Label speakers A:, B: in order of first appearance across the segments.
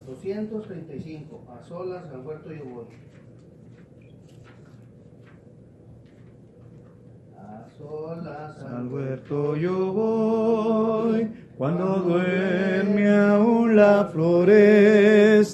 A: 235, a solas al huerto yo voy. A solas
B: Al huerto yo voy, cuando duerme aún la floresta,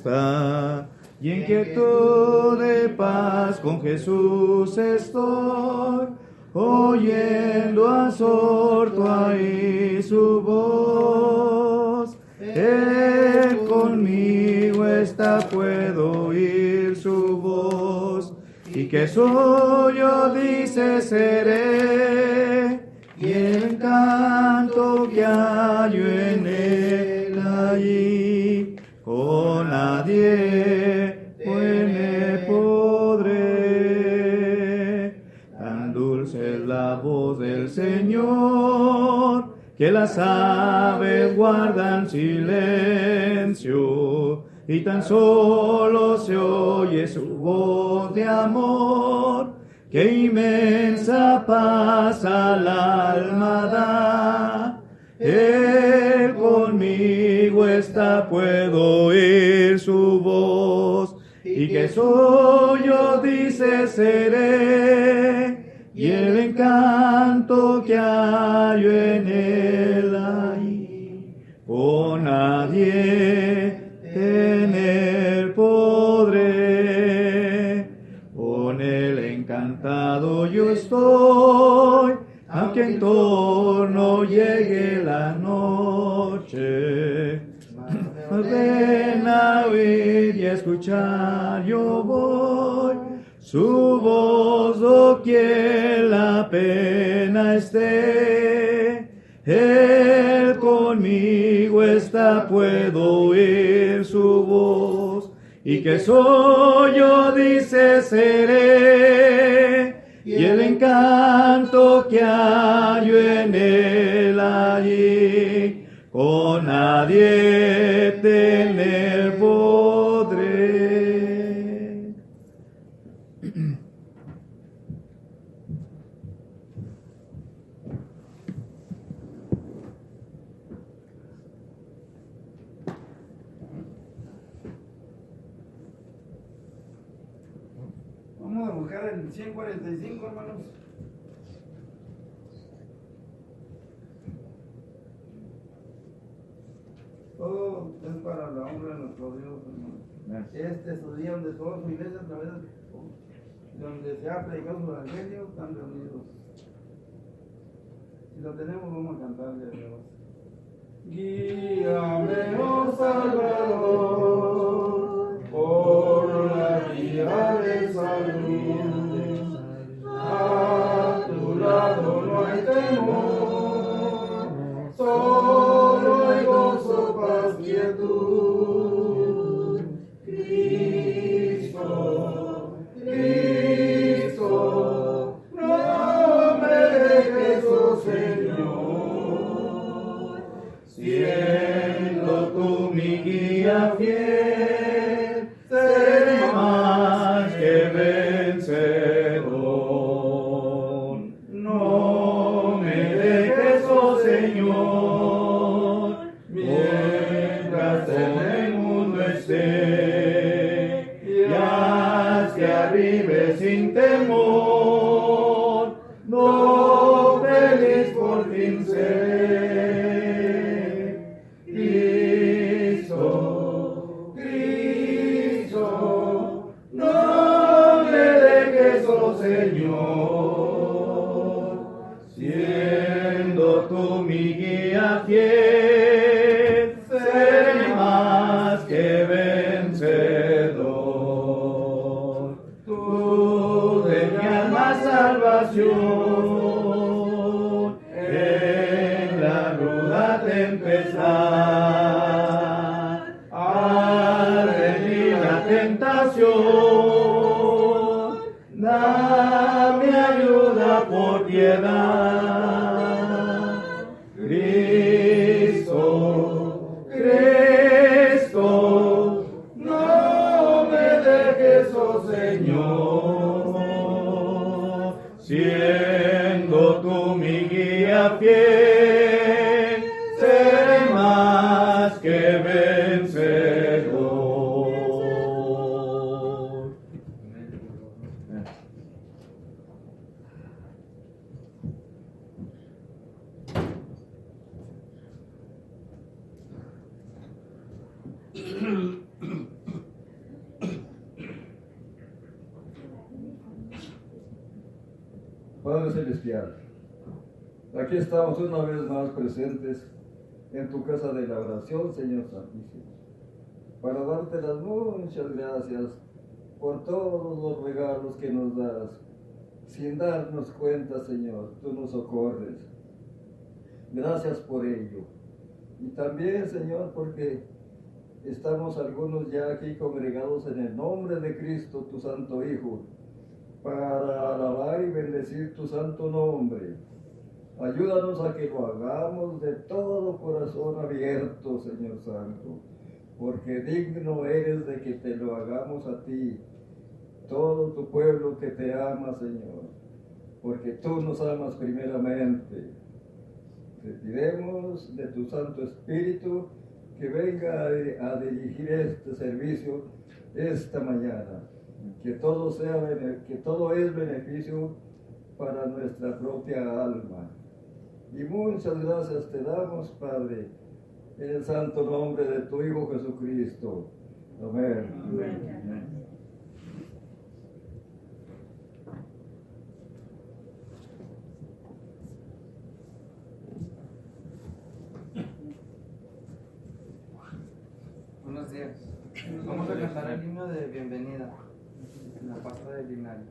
B: y en quietud de paz con Jesús estoy, oyendo absorto ahí su voz. Él conmigo está, puedo oír su voz, y que suyo dice seré, y el encanto que hallo en él allí, con nadie me podré. Tan dulce es la voz del Señor, que las aves guardan silencio, y tan solo se oye su voz de amor, que inmensa paz al alma da. Él conmigo está, puedo oír su voz, y que suyo dice seré, y el encanto que hallo en él ahí, con nadie tener podré. Con él encantado yo estoy, aunque en torno llegue la noche. Mas ven a oír y a escuchar yo voy, su voz doquier la pena esté. Él conmigo está, puedo oír su voz, y que soy yo dice seré, y el encanto que hallo en él allí, con nadie tener podré.
C: Vamos a buscar el 145, hermanos. Todo es para la honra de nuestro Dios, hermanos. Este es su día donde toda su iglesia, a través de donde se ha predicado su evangelio, están reunidos. Si lo tenemos, vamos a cantarle a Dios. Guíame, oh Salvador, por la vía de salud. A tu lado no hay temor, solo hay gozo, paz, quietud. Cristo, Cristo, no me dejes, oh Señor, siendo tú mi guía fiel, seré más que vencedor. No me dejes, oh Señor, mientras en el mundo esté, y haz que arribe sin temor, no feliz por fin seré. Cristo, Cristo, no me dejes, oh Señor, siendo tú mi guía fiel, seré más que vencedor. Tú de mi alma salvación, en la ruda tempestad, al venir la tentación, dame ayuda por piedad. Cristo, Cristo,
D: Padre Celestial, aquí estamos una vez más presentes en tu casa de la oración, Señor Santísimo, para darte las muchas gracias por todos los regalos que nos das. Sin darnos cuenta, Señor, tú nos socorres. Gracias por ello. Y también, Señor, porque estamos algunos ya aquí congregados en el nombre de Cristo, tu Santo Hijo, para alabar y bendecir tu santo nombre. Ayúdanos a que lo hagamos de todo corazón abierto, Señor Santo, porque digno eres de que te lo hagamos a ti, todo tu pueblo que te ama, Señor, porque tú nos amas primeramente. Te pidemos de tu Santo Espíritu que venga a dirigir este servicio esta mañana, que todo es beneficio para nuestra propia alma. Y muchas gracias te damos, Padre, en el santo nombre de tu Hijo Jesucristo. Amén. Amén.
C: Buenos días. Vamos a cantar el himno de bienvenida en la pasta del himnario.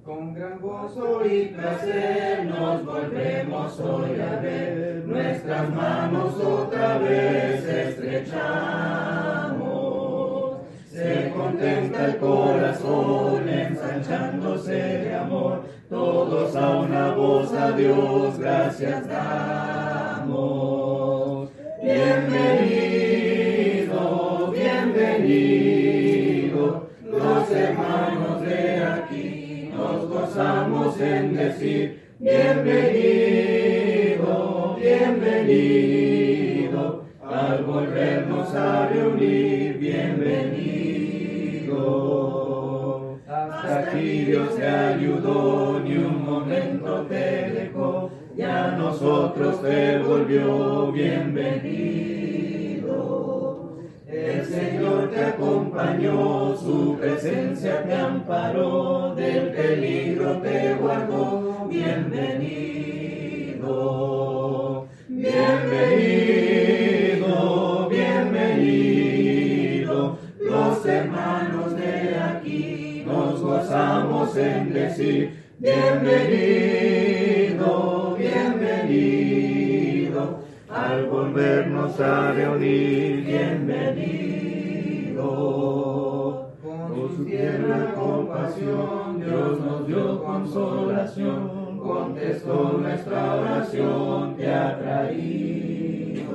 C: Con gran gozo y placer nos volvemos hoy a ver, nuestras manos otra vez estrechamos. Se contenta el corazón ensanchándose de amor, todos a una voz a Dios gracias damos. Bienvenido, bienvenido, los hermanos de aquí, nos gozamos en decir, bienvenido, bienvenido, al volvernos a reunir, bienvenido. Hasta aquí Dios te ayudó, ni un momento te dejó, y a nosotros te volvió bienvenido. El Señor te acompañó, su presencia te amparó, del peligro te guardó, bienvenido. Bienvenido, bienvenido, los hermanos de aquí, nos gozamos en decir, bienvenido, bienvenido, al volvernos a reunir, bienvenido. Con su tierna compasión, Dios nos dio consolación, contestó nuestra oración, te ha traído.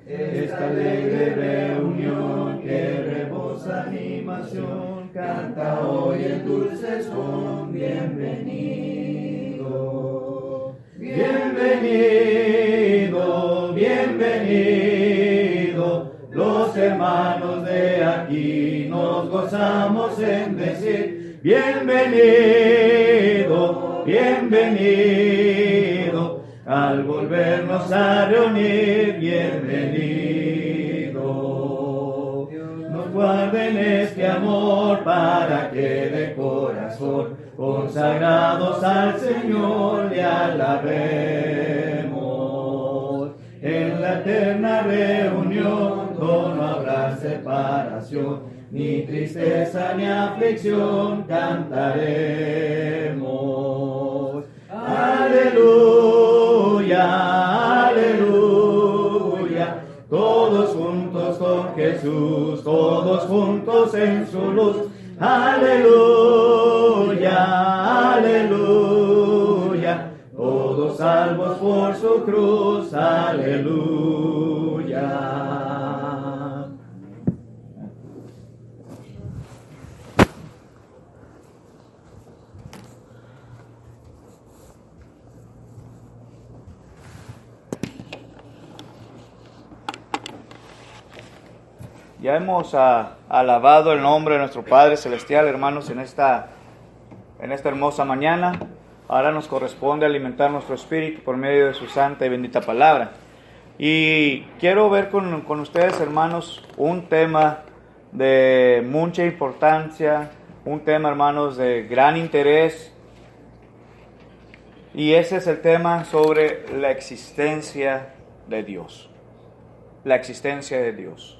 C: Esta alegre reunión que rebosa animación, canta hoy el dulce son, bienvenido. Bienvenido, bienvenido, los hermanos de aquí nos gozamos en decir, bienvenido, bienvenido, al volvernos a reunir, bienvenido. Nos guarden este amor para que de corazón, consagrados al Señor, le alabemos. En la eterna reunión, no habrá separación, ni tristeza ni aflicción, cantaremos. Aleluya, aleluya, todos juntos con Jesús, todos juntos en su luz. Aleluya, aleluya, todos salvos por su cruz. Aleluya.
B: Ya hemos alabado el nombre de nuestro Padre Celestial, hermanos, en esta hermosa mañana. Ahora nos corresponde alimentar nuestro espíritu por medio de su santa y bendita palabra. Y quiero ver con ustedes, hermanos, un tema de mucha importancia, un tema, hermanos, de gran interés. Y ese es el tema sobre la existencia de Dios. La existencia de Dios.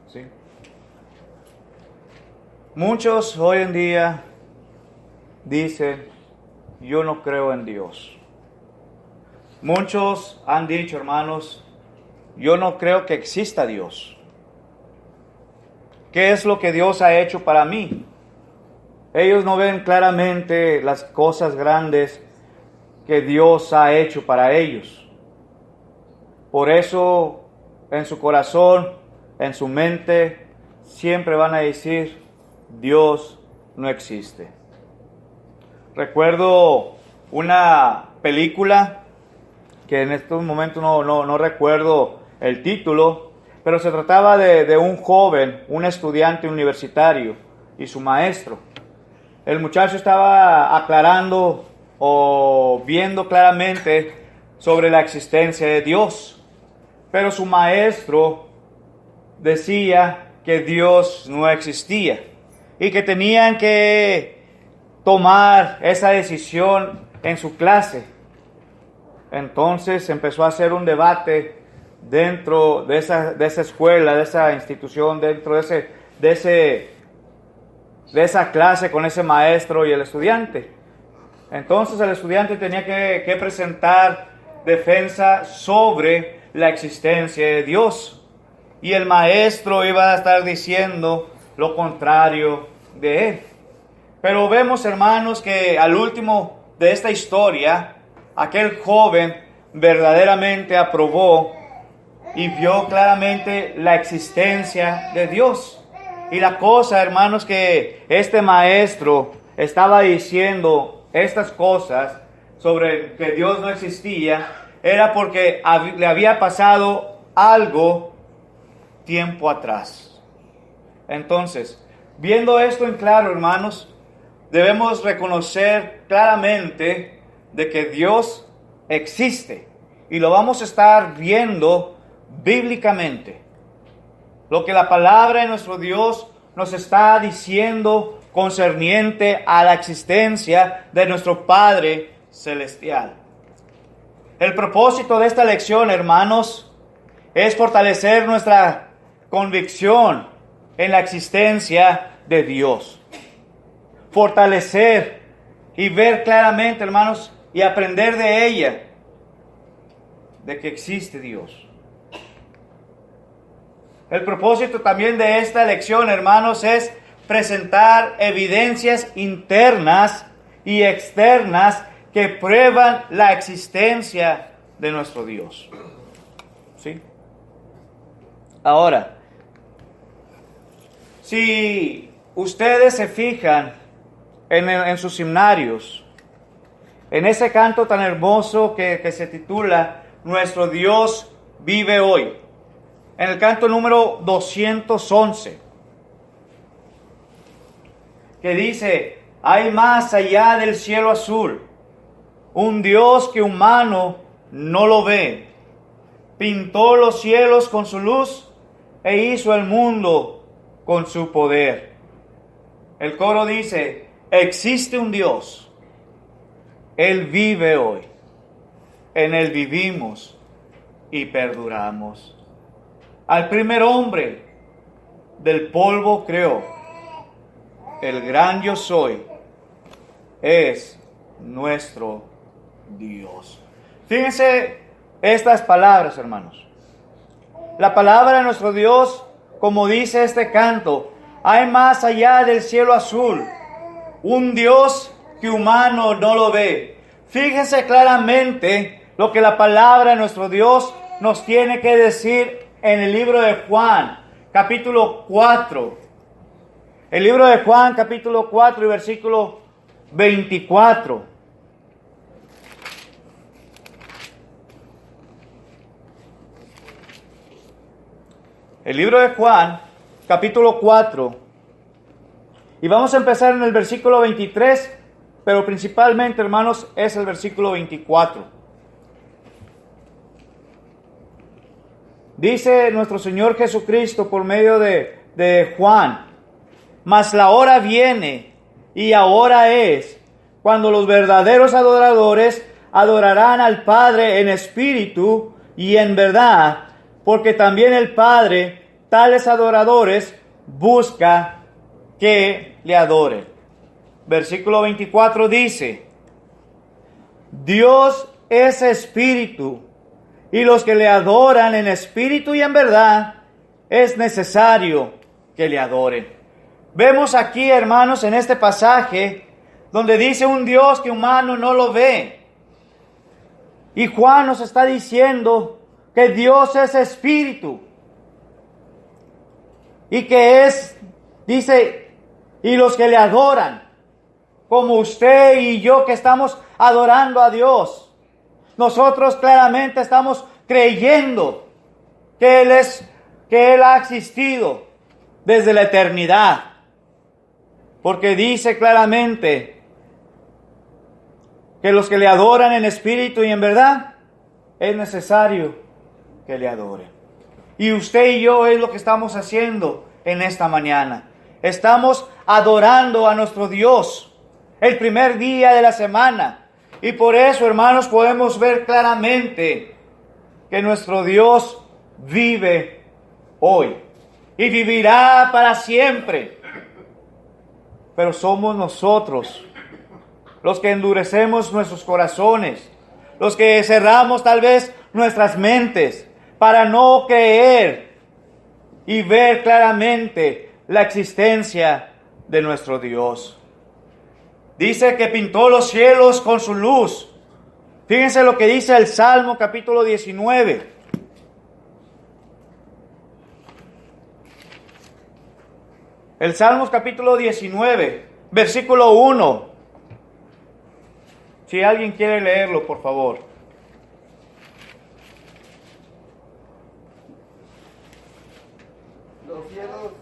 B: ¿Sí? Muchos hoy en día dicen, yo no creo en Dios. Muchos han dicho, hermanos, yo no creo que exista Dios. ¿Qué es lo que Dios ha hecho para mí? Ellos no ven claramente las cosas grandes que Dios ha hecho para ellos. Por eso, en su corazón, en su mente, siempre van a decir, Dios no existe. Recuerdo una película que en estos momentos no recuerdo el título, pero se trataba de un joven, un estudiante universitario y su maestro. El muchacho estaba aclarando o viendo claramente sobre la existencia de Dios, pero su maestro decía que Dios no existía y que tenían que tomar esa decisión en su clase. Entonces empezó a hacer un debate dentro de esa escuela, de esa institución, dentro de esa clase con ese maestro y el estudiante. Entonces el estudiante tenía que presentar defensa sobre la existencia de Dios. Y el maestro iba a estar diciendo lo contrario de él. Pero vemos, hermanos, que al último de esta historia, aquel joven verdaderamente aprobó y vio claramente la existencia de Dios. Y la cosa, hermanos, que este maestro estaba diciendo estas cosas sobre que Dios no existía, era porque le había pasado algo tiempo atrás. Entonces, viendo esto en claro, hermanos, debemos reconocer claramente de que Dios existe. Y lo vamos a estar viendo bíblicamente. Lo que la palabra de nuestro Dios nos está diciendo concerniente a la existencia de nuestro Padre Celestial. El propósito de esta lección, hermanos, es fortalecer nuestra convicción en la existencia de Dios. Fortalecer y ver claramente, hermanos, y aprender de ella, de que existe Dios. El propósito también de esta lección, hermanos, es presentar evidencias internas y externas que prueban la existencia de nuestro Dios. ¿Sí? Ahora, si ustedes se fijan en sus himnarios, en ese canto tan hermoso que se titula Nuestro Dios vive hoy, en el canto número 211, que dice, hay más allá del cielo azul, un Dios que humano no lo ve, pintó los cielos con su luz e hizo el mundo con su poder. El coro dice, existe un Dios, Él vive hoy, en Él vivimos y perduramos. Al primer hombre del polvo creó, el gran yo soy, es nuestro Dios. Fíjense estas palabras, hermanos. La palabra de nuestro Dios, como dice este canto, hay más allá del cielo azul, un Dios que humano no lo ve. Fíjense claramente lo que la palabra de nuestro Dios nos tiene que decir en el libro de Juan, capítulo 4. El libro de Juan, capítulo 4 y versículo 24. El libro de Juan, capítulo 4. Y vamos a empezar en el versículo 23, pero principalmente, hermanos, es el versículo 24. Dice nuestro Señor Jesucristo por medio de Juan: mas la hora viene y ahora es, cuando los verdaderos adoradores adorarán al Padre en espíritu y en verdad, porque también el Padre tales adoradores busca que le adoren. Versículo 24 dice: Dios es espíritu, y los que le adoran en espíritu y en verdad, es necesario que le adoren. Vemos aquí, hermanos, en este pasaje, donde dice un Dios que humano no lo ve. Y Juan nos está diciendo que Dios es espíritu. Y que dice, y los que le adoran, como usted y yo que estamos adorando a Dios. Nosotros claramente estamos creyendo que Él ha existido desde la eternidad. Porque dice claramente que los que le adoran en espíritu y en verdad, es necesario que le adoren. Y usted y yo es lo que estamos haciendo en esta mañana. Estamos adorando a nuestro Dios el primer día de la semana. Y por eso, hermanos, podemos ver claramente que nuestro Dios vive hoy y vivirá para siempre. Pero somos nosotros los que endurecemos nuestros corazones, los que cerramos tal vez nuestras mentes para no creer y ver claramente la existencia de nuestro Dios. Dice que pintó los cielos con su luz. Fíjense lo que dice el Salmo capítulo 19. El Salmos capítulo 19, versículo 1. Si alguien quiere leerlo, por favor.
C: Los cielos,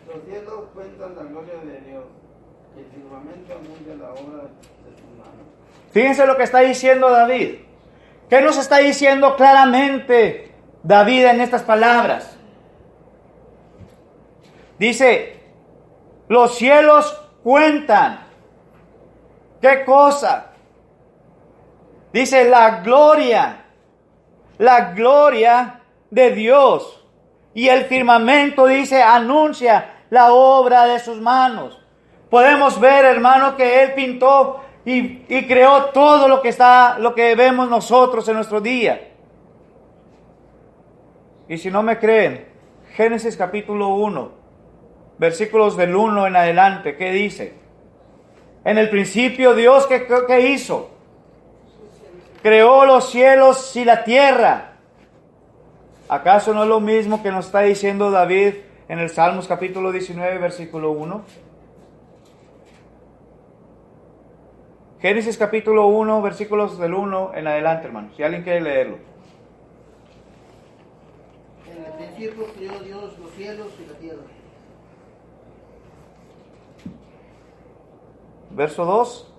C: los cielos cuentan la gloria de Dios, y el firmamento anuncia la obra de sus manos.
B: Fíjense lo que está diciendo David. ¿Qué nos está diciendo claramente David en estas palabras? Dice, los cielos cuentan. ¿Qué cosa? Dice la gloria de Dios. Y el firmamento, dice, anuncia la obra de sus manos. Podemos ver, hermano, que Él pintó y creó todo lo que vemos nosotros en nuestro día. Y si no me creen, Génesis capítulo 1, versículos del 1 en adelante, ¿qué dice? En el principio Dios, ¿qué hizo? Creó los cielos y la tierra. ¿Acaso no es lo mismo que nos está diciendo David en el Salmos capítulo 19, versículo 1? Génesis capítulo 1, versículos del 1 en adelante, hermanos. Si alguien quiere leerlo.
A: En el principio creó Dios los cielos y la tierra.
B: Verso 2.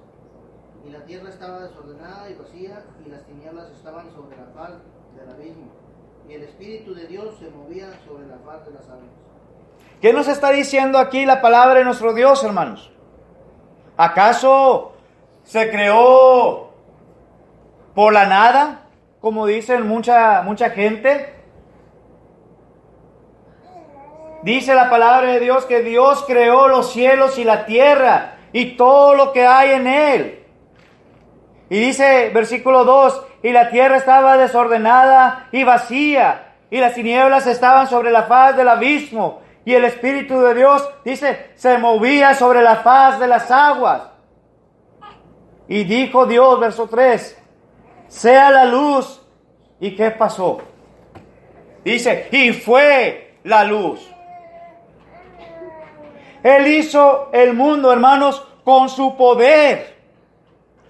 A: Y la tierra estaba desordenada y vacía, y las tinieblas estaban sobre la faz del abismo, y el Espíritu de Dios se movía sobre la faz de las aguas.
B: ¿Qué nos está diciendo aquí la palabra de nuestro Dios, hermanos? ¿Acaso se creó por la nada, como dicen mucha gente? Dice la palabra de Dios que Dios creó los cielos y la tierra y todo lo que hay en él. Y dice versículo 2, y la tierra estaba desordenada y vacía, y las tinieblas estaban sobre la faz del abismo, y el Espíritu de Dios, dice, se movía sobre la faz de las aguas. Y dijo Dios, verso 3, sea la luz. ¿Y qué pasó? Dice, y fue la luz. Él hizo el mundo, hermanos, con su poder.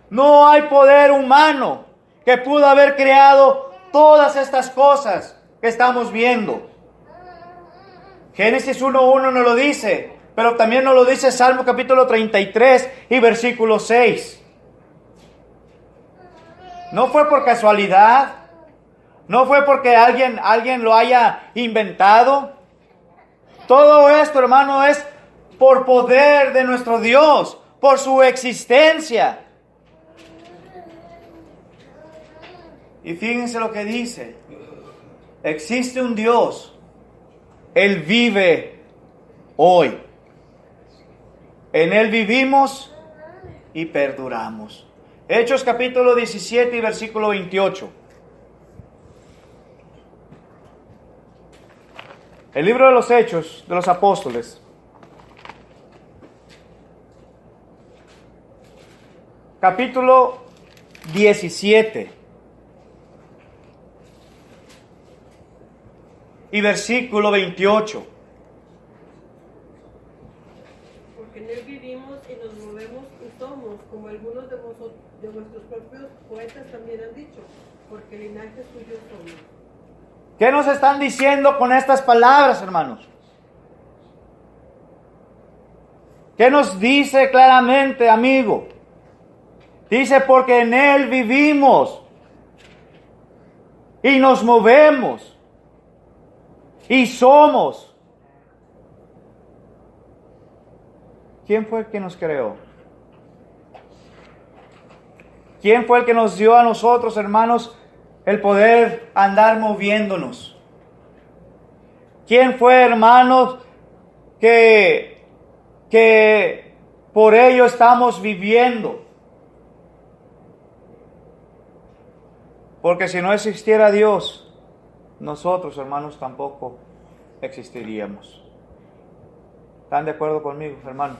B: No hay poder humano que pudo haber creado todas estas cosas que estamos viendo. Génesis 1:1 nos lo dice, pero también nos lo dice Salmo capítulo 33 y versículo 6. No fue por casualidad. No fue porque alguien lo haya inventado. Todo esto, hermano, es por poder de nuestro Dios, por su existencia. Y fíjense lo que dice. Existe un Dios. Él vive hoy. En Él vivimos y perduramos. Hechos capítulo 17 y versículo 28. El libro de los Hechos de los Apóstoles. Capítulo 17. Y versículo 28.
E: Porque en Él vivimos y nos movemos y somos, como algunos de vuestros propios poetas también han dicho, porque linaje suyo somos.
B: ¿Qué nos están diciendo con estas palabras, hermanos? ¿Qué nos dice claramente, amigo? Dice, porque en Él vivimos y nos movemos y somos. ¿Quién fue el que nos creó? ¿Quién fue el que nos dio a nosotros, hermanos, el poder andar moviéndonos? ¿Quién fue, hermanos, que por ello estamos viviendo? Porque si no existiera Dios, nosotros, hermanos, tampoco existiríamos. ¿Están de acuerdo conmigo, hermano?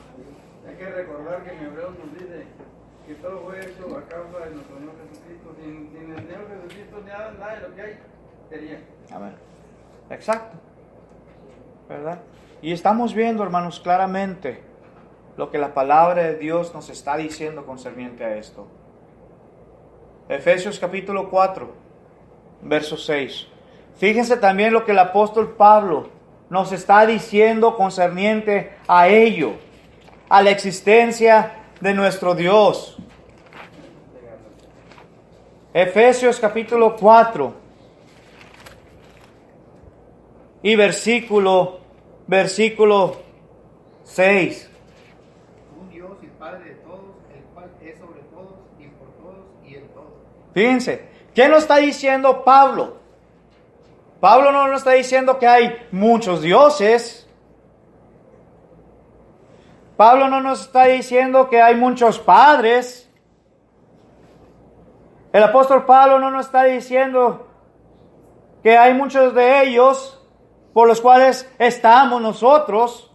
C: Hay que recordar que en Hebreos nos dice que todo fue hecho a causa de nuestro Señor Jesucristo. Sin el Señor Jesucristo nada de lo que hay sería.
B: Amén. Exacto. ¿Verdad? Y estamos viendo, hermanos, claramente lo que la palabra de Dios nos está diciendo concerniente a esto. Efesios capítulo 4, verso 6. Fíjense también lo que el apóstol Pablo nos está diciendo concerniente a ello, a la existencia de nuestro Dios. Efesios capítulo 4 y versículo 6.
F: Un Dios y Padre de todos, el cual es sobre todos y por todos y en todos.
B: Fíjense, ¿qué nos está diciendo Pablo? Pablo no nos está diciendo que hay muchos dioses. Pablo no nos está diciendo que hay muchos padres. El apóstol Pablo no nos está diciendo que hay muchos de ellos por los cuales estamos nosotros,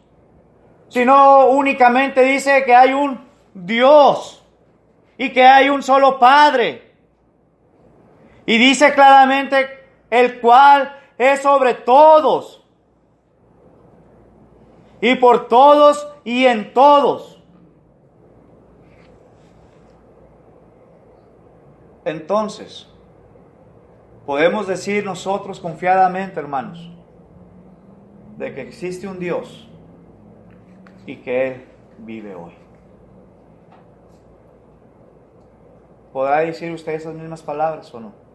B: sino únicamente dice que hay un Dios y que hay un solo Padre. Y dice claramente el cual es sobre todos y por todos y en todos. Entonces, podemos decir nosotros confiadamente, hermanos, de que existe un Dios y que Él vive hoy. ¿Podrá decir usted esas mismas palabras o no?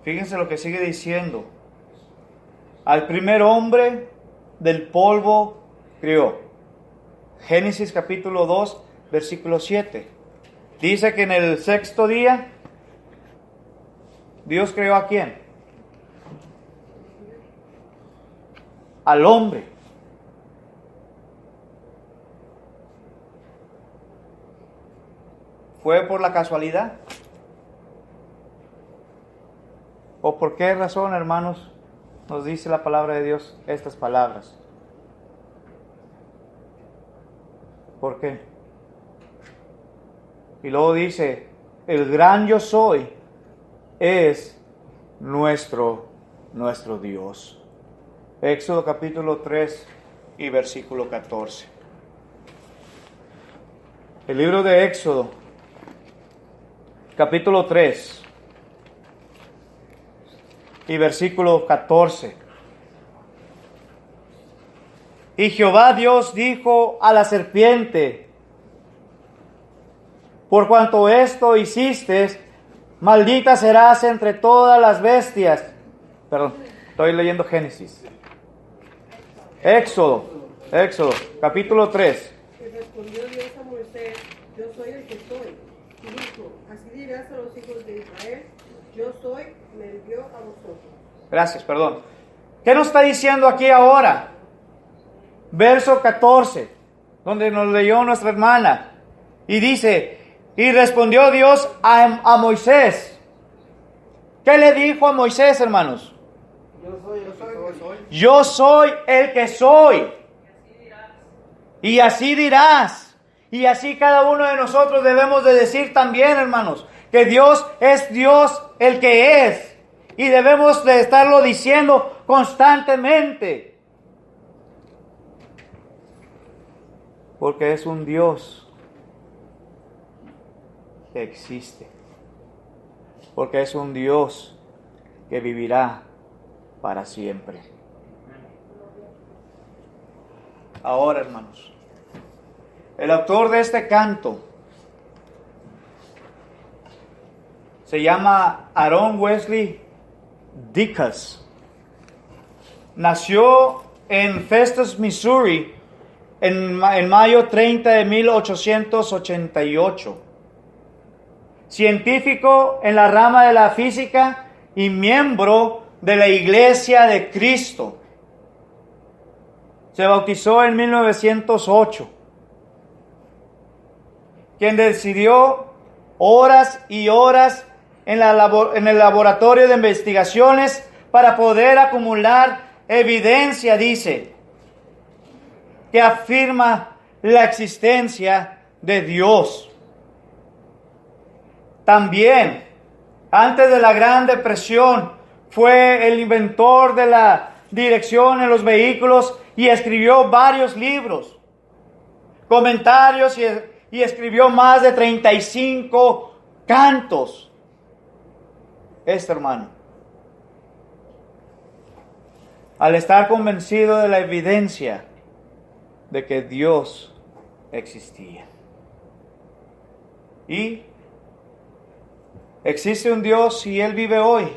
B: Fíjense lo que sigue diciendo. Al primer hombre del polvo crió. Génesis capítulo 2, versículo 7. Dice que en el sexto día Dios creó ¿a quién? Al hombre. ¿Fue por la casualidad? ¿O por qué razón, hermanos, nos dice la palabra de Dios estas palabras? ¿Por qué? Y luego dice, el gran yo soy es nuestro Dios. Éxodo capítulo 3 y versículo 14. El libro de Éxodo, capítulo 3 y versículo 14. Y Jehová Dios dijo a la serpiente, Por cuanto esto hiciste, maldita serás entre todas las bestias. Perdón, estoy leyendo Génesis. Éxodo, capítulo 3.
E: Y respondió Dios a Moisés: yo soy el que soy. Y dijo: así dirás a los hijos de Israel: yo soy, me envió a vosotros.
B: Gracias, perdón. ¿Qué nos está diciendo aquí ahora? Verso 14, donde nos leyó nuestra hermana. Y dice: y respondió Dios a Moisés. ¿Qué le dijo a Moisés, hermanos?
C: Yo soy el que soy.
B: Yo soy el que soy. Y así dirás. Y así cada uno de nosotros debemos de decir también, hermanos, que Dios es Dios el que es. Y debemos de estarlo diciendo constantemente. Porque es un Dios que existe. Porque es un Dios que vivirá para siempre. Ahora, hermanos, el autor de este canto se llama Aaron Wesley Dickas. Nació en Festus, Missouri, en mayo 30 de 1888. Científico en la rama de la física y miembro de la Iglesia de Cristo. Se bautizó en 1908. Quien decidió horas y horas en el laboratorio de investigaciones para poder acumular evidencia, dice, que afirma la existencia de Dios. También, antes de la Gran Depresión, fue el inventor de la dirección en los vehículos y escribió varios libros, comentarios y escribió más de 35 cantos. Este hermano, al estar convencido de la evidencia de que Dios existía. Y existe un Dios y Él vive hoy.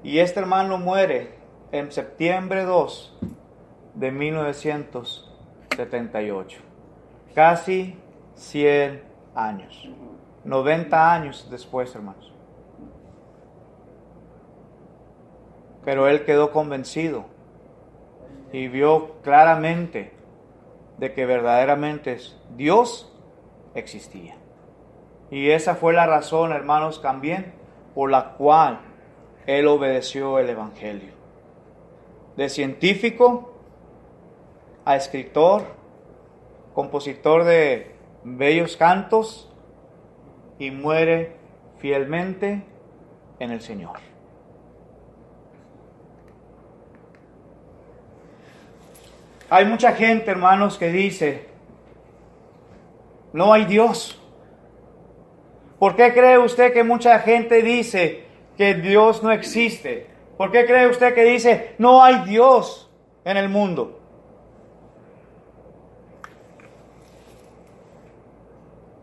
B: Y este hermano muere en septiembre 2 de 1978. Casi 100 años. 90 años después, hermanos. Pero él quedó convencido y vio claramente de que verdaderamente Dios existía. Y esa fue la razón, hermanos, también por la cual él obedeció el Evangelio. De científico a escritor, compositor de bellos cantos, y muere fielmente en el Señor. Hay mucha gente, hermanos, que dice: no hay Dios. ¿Por qué cree usted que mucha gente dice que Dios no existe? ¿Por qué cree usted que dice no hay Dios en el mundo?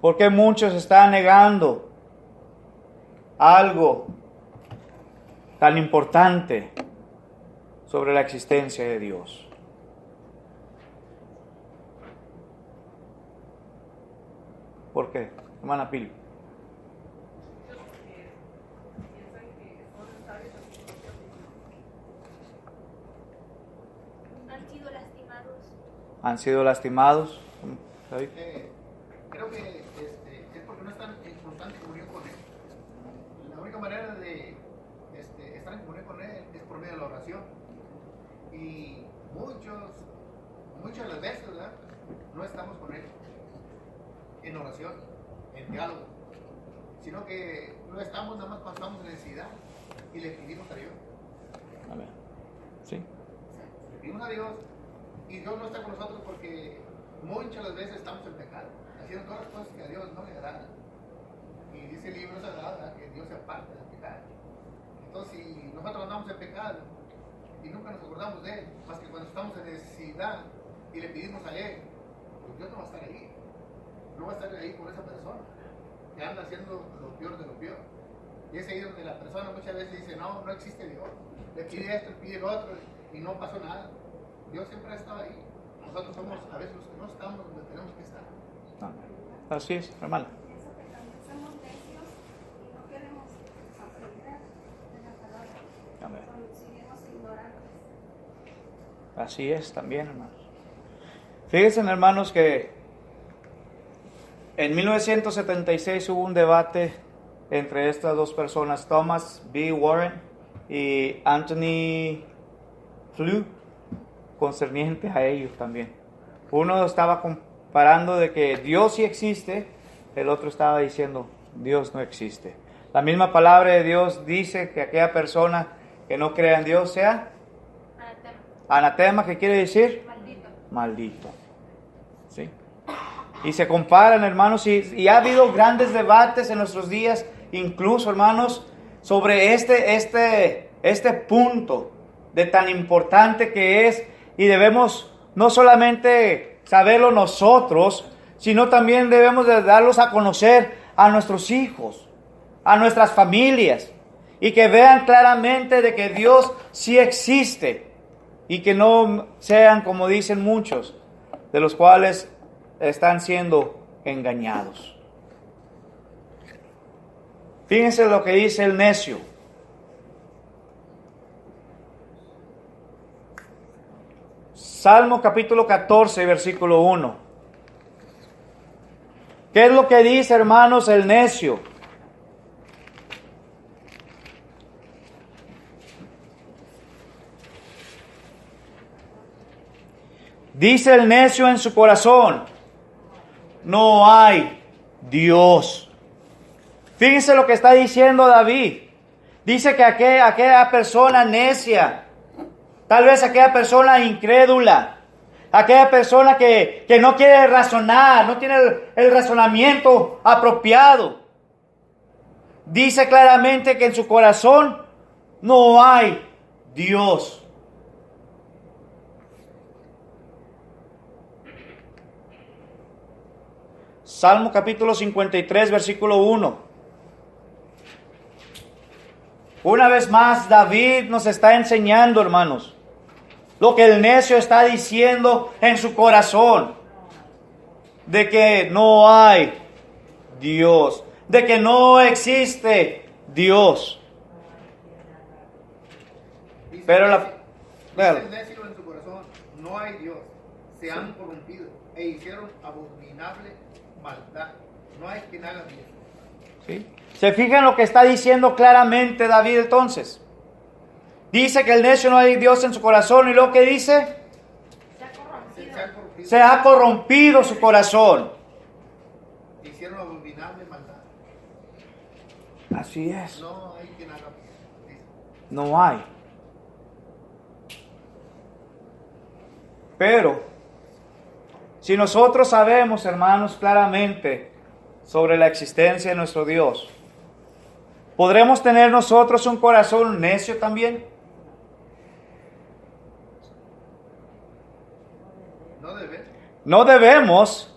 B: ¿Por qué muchos están negando algo tan importante sobre la existencia de Dios? ¿Por qué, hermana Pili?
G: Han sido lastimados.
B: ¿Han sido lastimados? ¿David?
F: Creo que es porque no están en constante comunión con Él. La única manera de estar en comunión con Él es por medio de la oración. Y muchas de las veces, ¿verdad?, no estamos con Él en oración, en diálogo, sino que no estamos nada más cuando estamos en necesidad y le pedimos a Dios.
B: Amén. Sí.
F: Le pedimos a Dios y Dios no está con nosotros porque muchas de las veces estamos en pecado, haciendo todas las cosas que a Dios no le agradan. Y dice el libro sagrado que Dios se aparta del pecado. Entonces, si nosotros andamos en pecado y nunca nos acordamos de Él, más que cuando estamos en necesidad y le pedimos a Él, pues Dios no va a estar ahí. no va a estar ahí con esa persona que anda haciendo lo peor de lo peor. Y es ahí donde la persona muchas veces dice, no, no existe Dios. Le pide esto, le pide lo otro y no pasó nada. Dios siempre ha estado ahí. Nosotros somos a veces los que no estamos donde tenemos que estar.
B: Así es, hermana.
G: Pienso que también somos necios y no queremos aprender de la palabra.
B: Amén.
G: Seguimos ignorantes.
B: Así es también, hermanos. Fíjense, hermanos, que en 1976 hubo un debate entre estas dos personas, Thomas B. Warren y Anthony Flew, concerniente a ellos también. Uno estaba comparando de que Dios sí existe, el otro estaba diciendo Dios no existe. La misma palabra de Dios dice que aquella persona que no crea en Dios sea anatema, ¿qué quiere decir?
G: Maldito.
B: Maldito. ¿Sí? Y se comparan, hermanos, y ha habido grandes debates en nuestros días, incluso, hermanos, sobre este punto de tan importante que es, y debemos no solamente saberlo nosotros, sino también debemos de darlos a conocer a nuestros hijos, a nuestras familias, y que vean claramente de que Dios sí existe, y que no sean, como dicen muchos, de los cuales están siendo engañados. Fíjense lo que dice el necio. Salmo capítulo 14, versículo 1. ¿Qué es lo que dice, hermanos, el necio? Dice el necio en su corazón, no hay Dios. Fíjense lo que está diciendo David. Dice que aquella persona necia, tal vez aquella persona incrédula, aquella persona que no quiere razonar, no tiene el razonamiento apropiado, dice claramente que en su corazón no hay Dios. Salmo capítulo 53, versículo 1. Una vez más, David nos está enseñando, hermanos, lo que el necio está diciendo en su corazón, de que no hay Dios, de que no existe Dios. Pero
F: dice el necio en su corazón, no hay Dios, se han corrompido e hicieron abominable maldad, no hay quien haga bien.
B: ¿Sí? ¿Se fijan lo que está diciendo claramente David entonces? Dice que el necio no hay Dios en su corazón, y lo que dice, se ha corrompido su corazón.
F: Hicieron abominable maldad.
B: Así es.
F: No hay quien haga bien.
B: No hay. Pero, si nosotros sabemos, hermanos, claramente sobre la existencia de nuestro Dios, ¿podremos tener nosotros un corazón necio también? No debemos,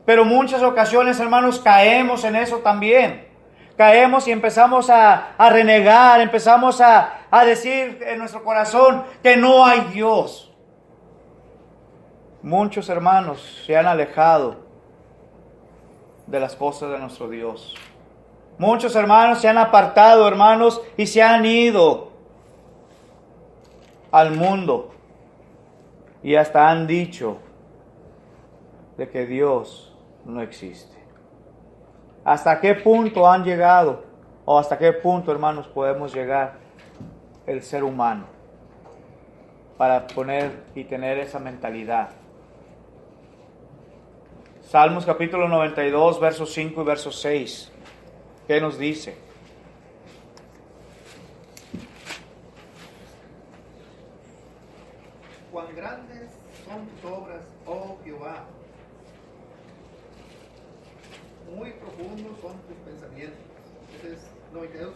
B: pero muchas ocasiones, hermanos, caemos en eso también. Caemos y empezamos a renegar, empezamos a decir en nuestro corazón que no hay Dios. Muchos hermanos se han alejado de las cosas de nuestro Dios. Muchos hermanos se han apartado, hermanos, y se han ido al mundo. Y hasta han dicho de que Dios no existe. ¿Hasta qué punto han llegado? ¿O hasta qué punto, hermanos, podemos llegar el ser humano para poner y tener esa mentalidad? Salmos capítulo 92, versos 5 y verso 6. ¿Qué nos dice?
F: Cuán grandes son tus obras, oh Jehová. Muy profundos son tus pensamientos. Ese es 92,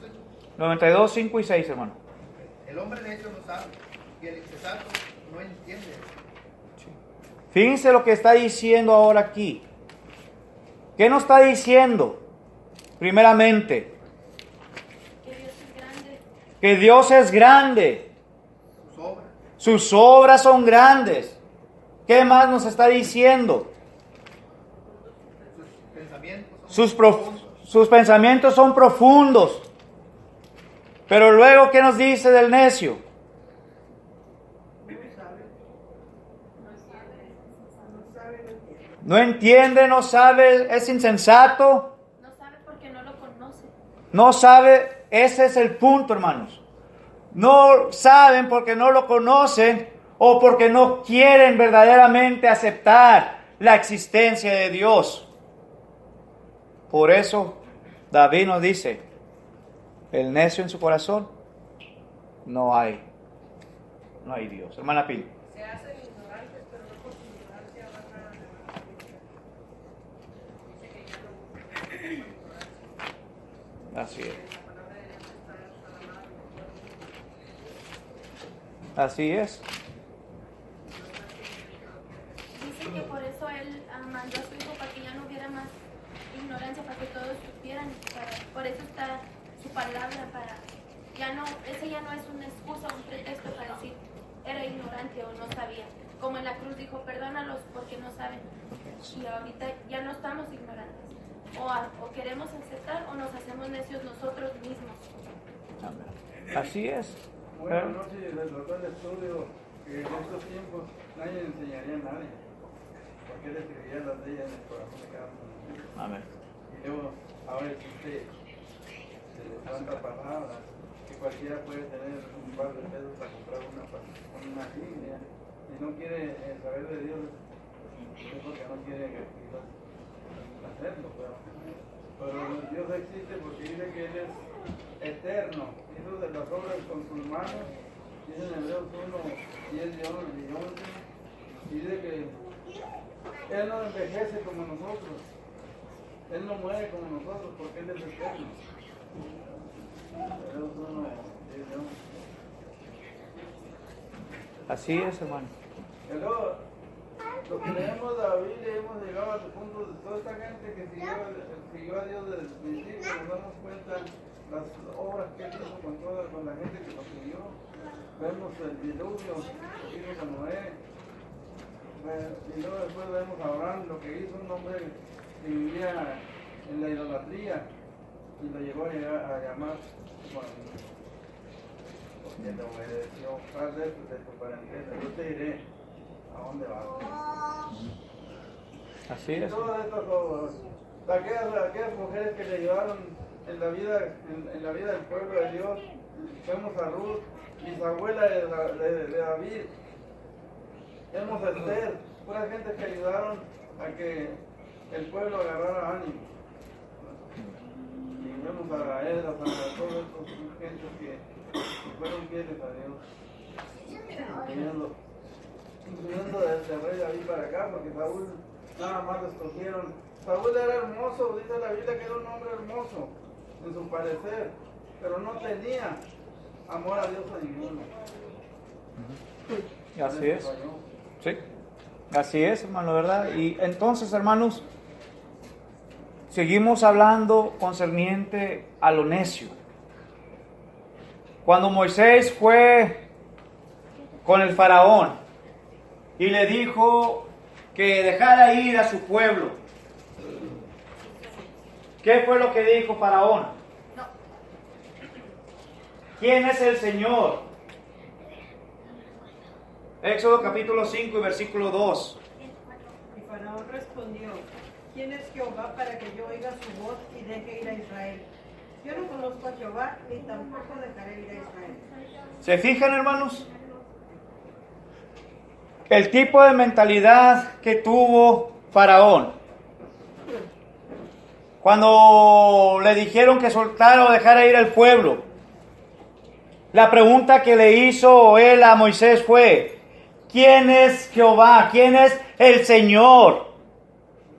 B: 92, 5 y 6, hermano.
F: El hombre necio no sabe, y el insensato no entiende.
B: Fíjense lo que está diciendo ahora aquí. ¿Qué nos está diciendo? Primeramente,
G: Que Dios es grande.
B: que Dios es grande.
F: sus obras,
B: Sus obras son grandes. ¿Qué más nos está diciendo?
F: sus pensamientos son
B: Sus
F: profundos.
B: pensamientos son profundos. Pero luego, ¿qué nos dice del necio? No entiende, no sabe, es insensato.
G: No sabe porque no lo conoce.
B: No sabe, ese es el punto, hermanos. No saben porque no lo conocen o porque no quieren verdaderamente aceptar la existencia de Dios. Por eso David nos dice, el necio en su corazón, no hay Dios. Hermana Pil.
E: Se hacen ignorantes, pero no por su ignorancia van a dice que ya no
B: Así es.
E: la palabra de Dios está amada.
B: Así es.
G: Dice que por eso él mandó a su hijo para que ya no hubiera más ignorancia, para que todos supieran. Por eso está su palabra, para ya no, ese ya no es una excusa, un pretexto para decir era ignorante o no sabía. Como en la cruz dijo, perdónalos porque no saben. Y ahorita ya no estamos ignorantes. O queremos aceptar o nos hacemos necios nosotros mismos.
B: Así es.
C: Bueno, no sé, les trató el estudio que en estos tiempos nadie enseñaría a nadie, porque él escribiría las leyes en el corazón de cada uno.
B: Amén.
C: Y luego, ahora existe tanta palabra que cualquiera puede tener un par de pesos para comprar una Biblia y no quiere saber de Dios, es porque no quiere hacerlo. Pero Dios existe porque dice que Él es eterno, hizo de las obras con sus manos, dice en Hebreos 1, 10 y 11, y dice que Él no envejece como nosotros, Él no muere como nosotros porque Él es eterno. Hebreos 1, 10 y 11.
B: Así es, hermano.
C: Y luego, lo que leemos de la Biblia, hemos llegado al punto de toda esta gente que siguió a Dios desde el principio, nos damos cuenta las obras que Él hizo con la gente que lo siguió. Vemos el diluvio que hizo con Noé. Y luego después vemos a Abraham, lo que hizo un hombre que vivía en la idolatría y lo llegó a llamar porque le obedeció. Haz de tu parentela, yo te diré a dónde vas.
B: Así
C: Y
B: es.
C: todas estas obras, aquellas mujeres que le ayudaron en la vida del pueblo de Dios, vemos a Ruth, bisabuela de David, vemos a Esther, pura gente que ayudaron a que el pueblo agarrara ánimo. Y vemos a Edra, a todos estos gentes que fueron fieles a Dios, incluyendo desde el rey David para acá, porque Saúl nada más lo escogieron. Saúl era hermoso, dice la Biblia que era un hombre hermoso en su parecer, pero no tenía amor a Dios a ninguno.
B: Así es. Sí. Así es, hermano, ¿verdad? Y entonces, hermanos, seguimos hablando concerniente a lo necio. Cuando Moisés fue con el faraón y le dijo que dejara ir a su pueblo, ¿qué fue lo que dijo faraón? ¿Quién es el Señor? Éxodo capítulo 5 y versículo 2.
E: Y Faraón respondió, ¿quién es Jehová para que yo oiga su voz y deje ir a Israel? Yo no conozco a Jehová, ni tampoco dejaré ir a Israel.
B: ¿Se fijan, hermanos? El tipo de mentalidad que tuvo Faraón. Cuando le dijeron que soltara o dejara ir al pueblo, la pregunta que le hizo él a Moisés fue, ¿quién es Jehová? ¿Quién es el Señor?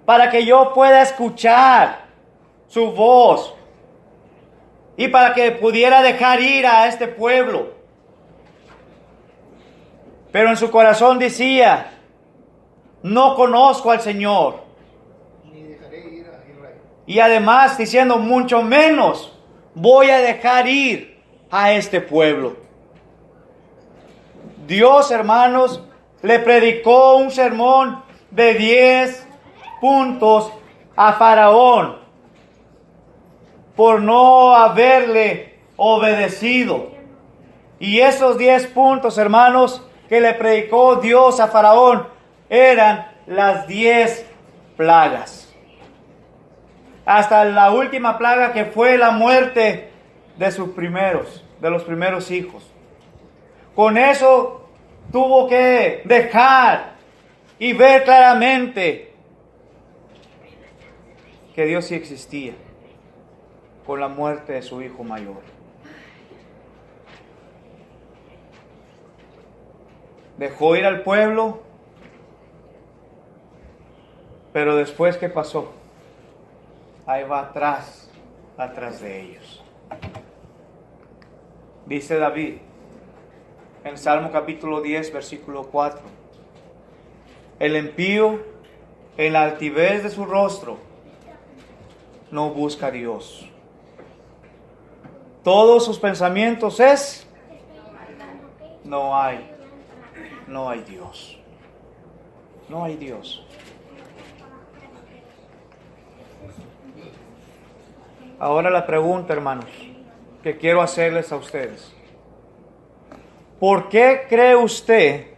B: Para que yo pueda escuchar su voz y para que pudiera dejar ir a este pueblo. Pero en su corazón decía, no conozco al Señor.
F: Ni dejaré ir a
B: Y además diciendo, mucho menos voy a dejar ir a este pueblo. Dios, hermanos, le predicó un sermón de 10 puntos a Faraón por no haberle obedecido. Y esos 10 puntos, hermanos, que le predicó Dios a Faraón eran las 10 plagas. Hasta la última plaga, que fue la muerte de los primeros hijos. Con eso tuvo que dejar y ver claramente que Dios sí existía, con la muerte de su hijo mayor. Dejó ir al pueblo, pero después, ¿qué pasó? Ahí va atrás de ellos. Dice David en Salmo capítulo 10, versículo 4: el impío, en la altivez de su rostro, no busca a Dios. Todos sus pensamientos es: no hay Dios. No hay Dios. Ahora la pregunta, hermanos, que quiero hacerles a ustedes: ¿por qué cree usted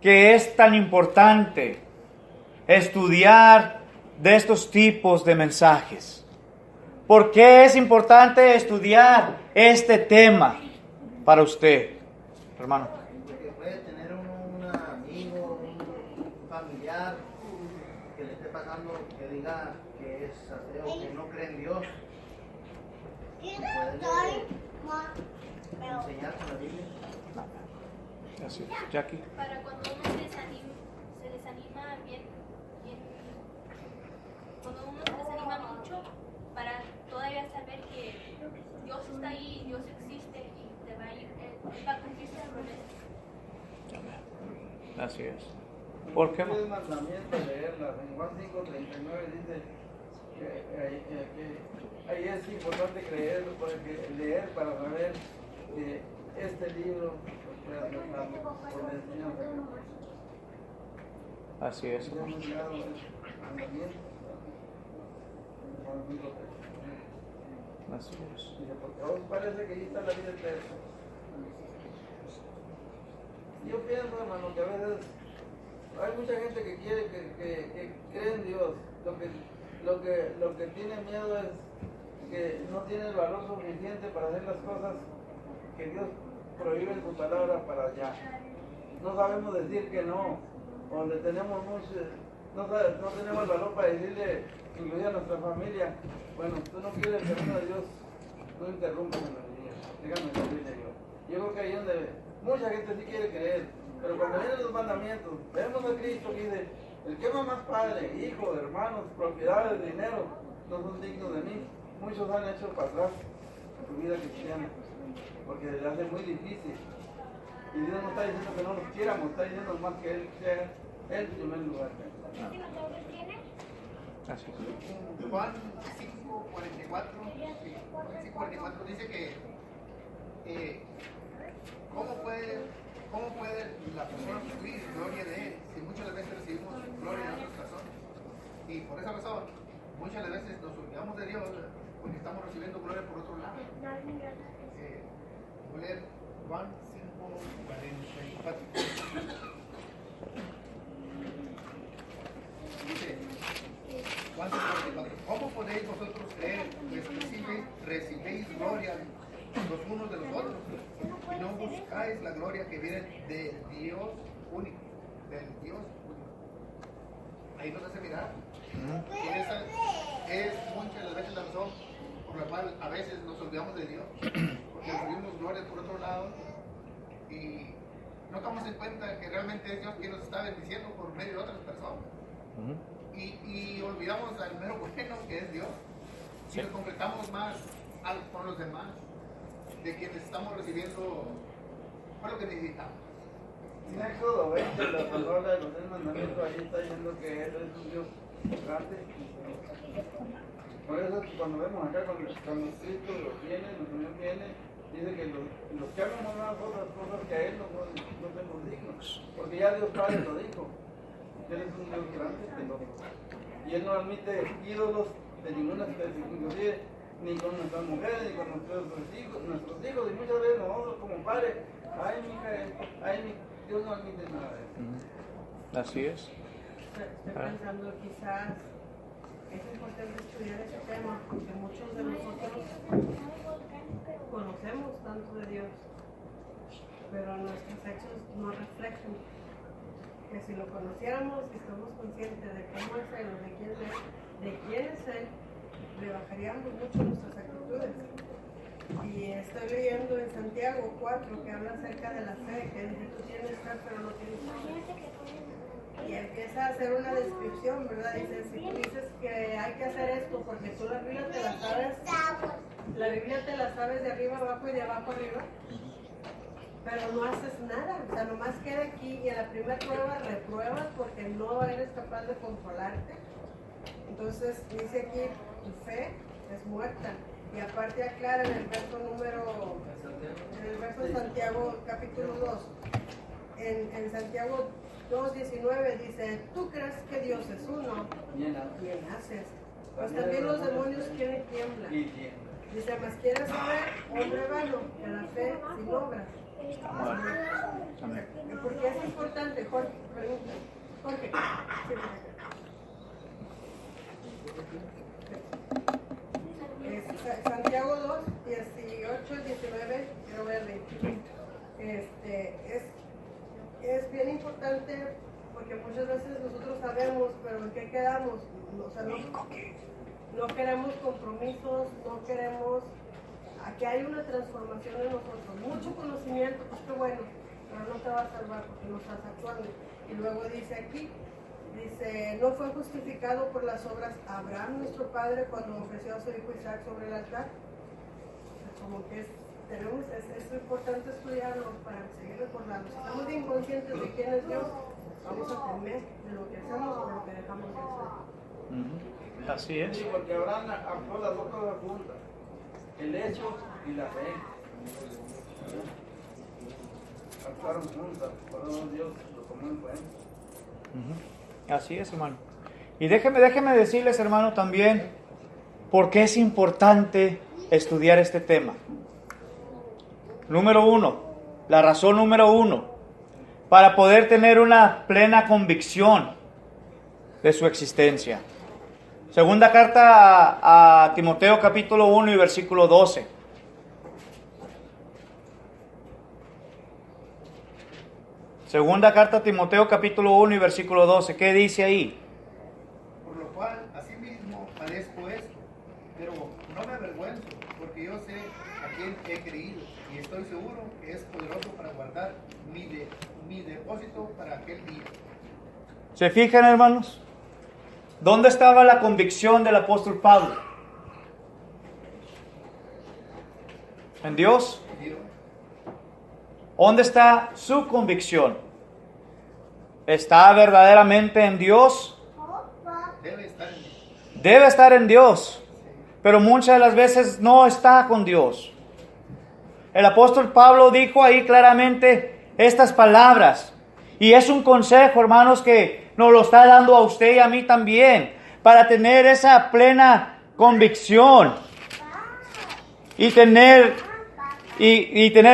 B: que es tan importante estudiar de estos tipos de mensajes? ¿Por qué es importante estudiar este tema para usted, hermano?
A: Porque puede tener un amigo, un familiar que le esté pasando, que diga que es ateo, que no cree en Dios. Y puede enseñar con la Biblia.
B: Así es, Jackie.
G: Para cuando uno se desanima bien, cuando uno se desanima mucho, para todavía saber que Dios está ahí, Dios existe y te va a ir, Él va a cumplir sus promesas.
B: Así es. ¿Por qué?
C: Es mandamiento leerlas. En Juan 5:39 dice que ahí es importante leer para saber que este libro por la enseñanza.
B: Así es. Así es.
C: Porque a vos parece que ahí está la vida eterna. Yo pienso, hermano, que a veces hay mucha gente que quiere que cree en Dios. Lo que tiene miedo es que no tiene el valor suficiente para hacer las cosas que Dios prohíbe en su palabra para allá. No sabemos decir que no, donde tenemos no tenemos el valor para decirle, incluir a nuestra familia: bueno, tú no quieres el camino de Dios, no interrumpas en los días, déjame servirle yo. Yo creo que ahí es donde mucha gente sí quiere creer, pero cuando vienen los mandamientos, vemos a Cristo que dice: el que ama más padre, hijo, hermanos, propiedades, dinero, no son dignos de mí. Muchos han hecho para atrás su vida cristiana, porque le hace muy difícil. Y Dios no está diciendo que no los quieramos, está diciendo más que Él sea el primer lugar.
B: Así es.
F: Juan 5:44 dice que ¿cómo puede la persona recibir gloria de Él si muchas veces recibimos gloria de otras personas? Y por esa razón, muchas veces nos olvidamos de Dios porque estamos recibiendo gloria por otro lado. Voy a leer Juan 5:44. Dice Juan 5:44: ¿cómo podéis vosotros creer que recibéis gloria los unos de los otros y no buscáis la gloria que viene del Dios único? Ahí nos hace mirar que esa es muchas veces la razón por la cual a veces nos olvidamos de Dios, porque recibimos gloria por otro lado y no tomamos en cuenta que realmente es Dios quien nos está bendiciendo por medio de otras personas. Y olvidamos al mero bueno que es Dios. Si nos concretamos más con los demás, de quienes estamos recibiendo por lo que necesitamos.
C: En Éxodo 20, la palabra de los 10 mandamientos, ahí está diciendo que Él es un Dios grande. Por eso cuando vemos acá, cuando Cristo viene, el Señor viene, dice que los que hagan más otras cosas que a Él no somos dignos, porque ya Dios Padre lo dijo. Él es un Dios grande, celoso. Y Él no admite ídolos de ninguna especie, inclusive ni con nuestras mujeres, ni con nuestros hijos, y muchas veces nosotros como padres, ay mi hija, Dios no admite nada de eso.
B: Así es.
E: Estoy pensando, quizás es importante estudiar ese tema, porque muchos de nosotros conocemos tanto de Dios, pero nuestros hechos no reflejan. Que si lo conociéramos y estamos conscientes de cómo es Él, de quién es Él, le bajaríamos mucho nuestras actitudes. Y estoy leyendo en Santiago 4 que habla acerca de la fe, que dice tú tienes fe pero no tienes fe. Y empieza a hacer una descripción, ¿verdad? Dice, si tú dices que hay que hacer esto porque tú la Biblia te la sabes de arriba abajo y de abajo arriba, pero no haces nada, o sea, nomás queda aquí y en la primera prueba repruebas porque no eres capaz de controlarte. Entonces dice aquí, tu fe es muerta. Y aparte aclara en el verso de Santiago capítulo 2, en Santiago 2:19 dice, tú crees que Dios es uno, bien haces. Pues también los demonios quieren tiemblan. Dice, mas quieres saber, hombre vano, que la fe sin obras.
B: Amén.
E: ¿Por qué es importante? Jorge, pregunta. Jorge. Santiago 2, 18, 19, quiero verle. Es bien importante porque muchas veces nosotros sabemos, pero ¿en qué quedamos? O sea, no queremos compromisos, no queremos. Aquí hay una transformación en nosotros, mucho conocimiento, pues qué bueno, pero no te va a salvar porque no estás actuando. Y luego dice aquí, no fue justificado por las obras Abraham, nuestro padre, cuando ofreció a su hijo Isaac sobre el altar. Como que es importante estudiarlo para seguir recordando. Si estamos bien conscientes de quién es Dios, vamos a temer de lo que hacemos o de lo que dejamos de hacer.
B: Así es.
C: Sí, porque Abraham actuó las dos cosas juntas, el hecho y la fe. Actuaron juntas, por eso Dios lo tomó en cuenta.
B: Así es, hermano. Y déjeme decirles, hermano, también por qué es importante estudiar este tema. La razón número uno, para poder tener una plena convicción de su existencia. Segunda carta a Timoteo capítulo 1 y versículo 12. Segunda carta a Timoteo capítulo 1 y versículo 12. ¿Qué dice ahí?
F: Por lo cual, asimismo, padezco esto, pero no me avergüenzo, porque yo sé a quién he creído, y estoy seguro que es poderoso para guardar mi depósito para aquel día.
B: ¿Se fijan, hermanos? ¿Dónde estaba la convicción del apóstol Pablo? ¿En Dios? ¿Dónde está su convicción? ¿Está verdaderamente en Dios? Debe estar en Dios, pero muchas de las veces no está con Dios. El apóstol Pablo dijo ahí claramente estas palabras, y es un consejo, hermanos, que nos lo está dando a usted y a mí también, para tener esa plena convicción y tener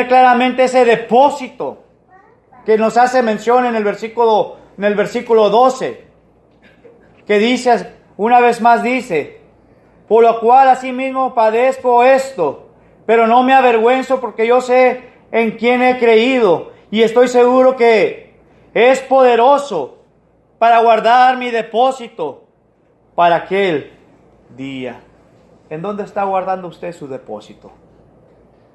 B: claramente ese depósito que nos hace mención en el versículo 12, que dice, una vez más dice, por lo cual asimismo padezco esto, pero no me avergüenzo porque yo sé en quién he creído y estoy seguro que es poderoso para guardar mi depósito para aquel día. ¿En dónde está guardando usted su depósito?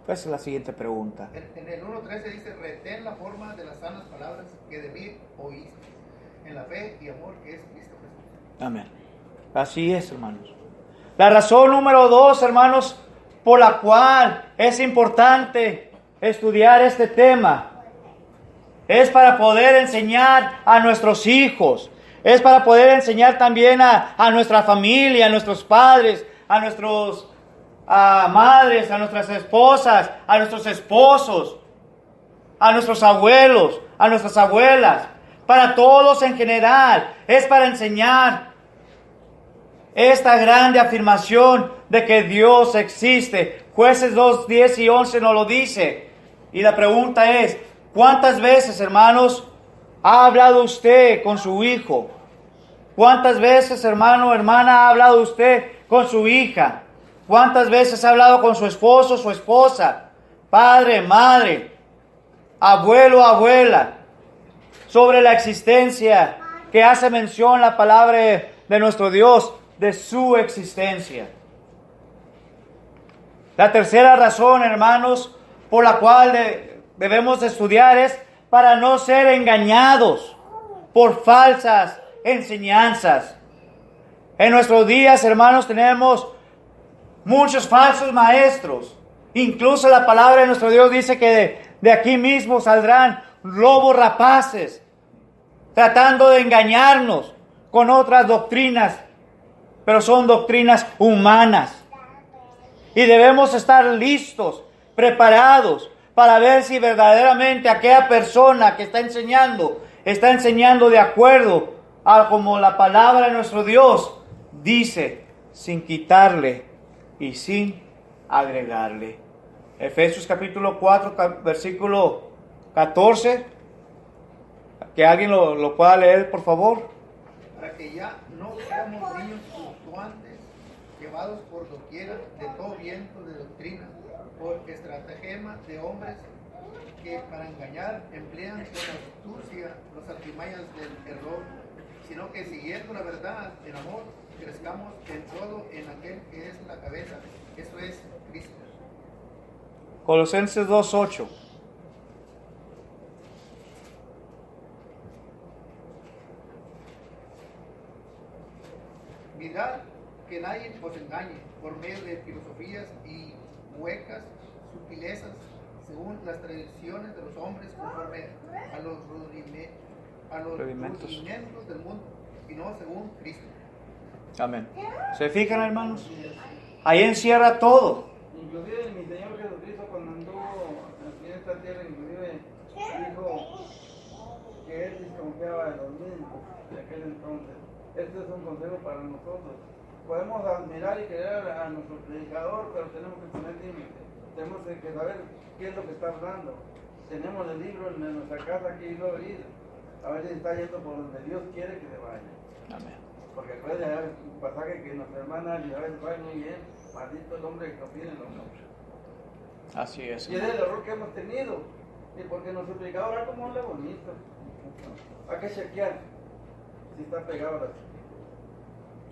B: Esa es la siguiente pregunta.
F: En el 1.13 dice, retén la forma de las sanas palabras que de mí oíste, en la fe y amor que es Cristo Jesús.
B: Amén. Así es, hermanos. La razón número 2, hermanos, por la cual es importante estudiar este tema, es para poder enseñar a nuestros hijos, Es para poder enseñar también a nuestra familia, a nuestros padres, a nuestros madres, a nuestras esposas, a nuestros esposos, a nuestros abuelos, a nuestras abuelas, para todos en general. Es para enseñar esta grande afirmación de que Dios existe. Jueces 2, 10 y 11 nos lo dice. Y la pregunta es, ¿cuántas veces, hermanos, ha hablado usted con su hijo? ¿Cuántas veces, hermano, hermana, ha hablado usted con su hija? ¿Cuántas veces ha hablado con su esposo, su esposa, padre, madre, abuelo, abuela, sobre la existencia que hace mención la palabra de nuestro Dios, de su existencia? La tercera razón, hermanos, por la cual debemos estudiar es para no ser engañados por falsas enseñanzas. En nuestros días, hermanos, tenemos muchos falsos maestros. Incluso la palabra de nuestro Dios dice que de aquí mismo saldrán lobos rapaces, tratando de engañarnos con otras doctrinas, pero son doctrinas humanas. Y debemos estar listos, preparados, para ver si verdaderamente aquella persona que está enseñando de acuerdo a como la palabra de nuestro Dios dice, sin quitarle y sin agregarle. Efesios capítulo 4, versículo 14. Que alguien lo pueda leer, por favor.
F: Para que ya no seamos niños fluctuantes, llevados por doquiera de todo viento de doctrina, por estratagema de hombres que para engañar emplean con astucia los artimañas del error, sino que siguiendo la verdad en amor, crezcamos en todo en aquel que es la cabeza, eso es Cristo.
B: Colosenses 2:8.
F: Mirad que nadie os engañe por medio de filosofías y huecas sutilezas, según las tradiciones de los hombres, conforme a los rudimentos del mundo, y no según Cristo.
B: Amén. ¿Se fijan, hermanos? Ahí encierra todo.
C: Inclusive mi Señor Jesucristo, cuando anduvo aquí en esta tierra, inclusive dijo que él desconfiaba de los mismos de aquel entonces. Este es un consejo para nosotros. Podemos admirar y querer a nuestro predicador, pero tenemos que poner límites. Tenemos que saber qué es lo que está hablando. Tenemos el libro en nuestra casa aquí y lo abrir. A ver si está yendo por donde Dios quiere que se vaya.
B: Amén.
C: Porque puede haber un pasaje que nuestra hermana Elizabeth sabe muy bien. Maldito el hombre que confía en los hombres.
B: Así es.
C: Y es el error que hemos tenido. Y porque nuestro predicador ahora como habla bonito. Hay que chequear si está pegado a la...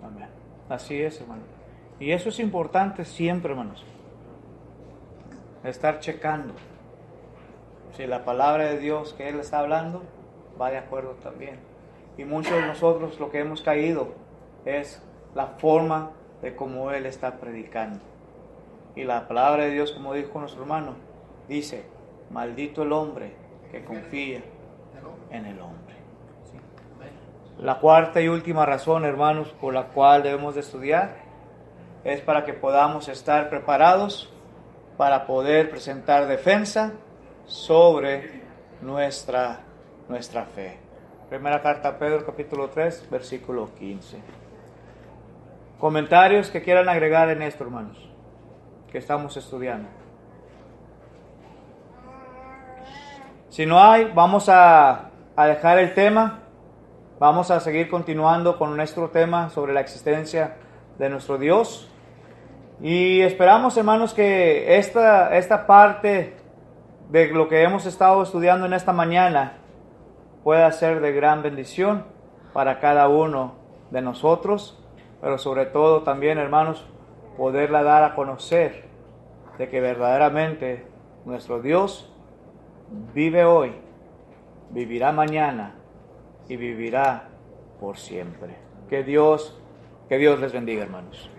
B: Amén. Así es, hermano. Y eso es importante siempre, hermanos. Estar checando si la palabra de Dios que Él está hablando va de acuerdo también. Y muchos de nosotros lo que hemos caído es la forma de cómo Él está predicando. Y la palabra de Dios, como dijo nuestro hermano, dice, maldito el hombre que confía en el hombre. La cuarta y última razón, hermanos, por la cual debemos de estudiar es para que podamos estar preparados para poder presentar defensa sobre nuestra fe. Primera carta a Pedro, capítulo 3, versículo 15. Comentarios que quieran agregar en esto, hermanos, que estamos estudiando. Si no hay, vamos a dejar el tema. Vamos a seguir continuando con nuestro tema sobre la existencia de nuestro Dios. Y esperamos, hermanos, que esta parte de lo que hemos estado estudiando en esta mañana pueda ser de gran bendición para cada uno de nosotros, pero sobre todo también, hermanos, poderla dar a conocer de que verdaderamente nuestro Dios vive hoy, vivirá mañana y vivirá por siempre. Que Dios les bendiga, hermanos.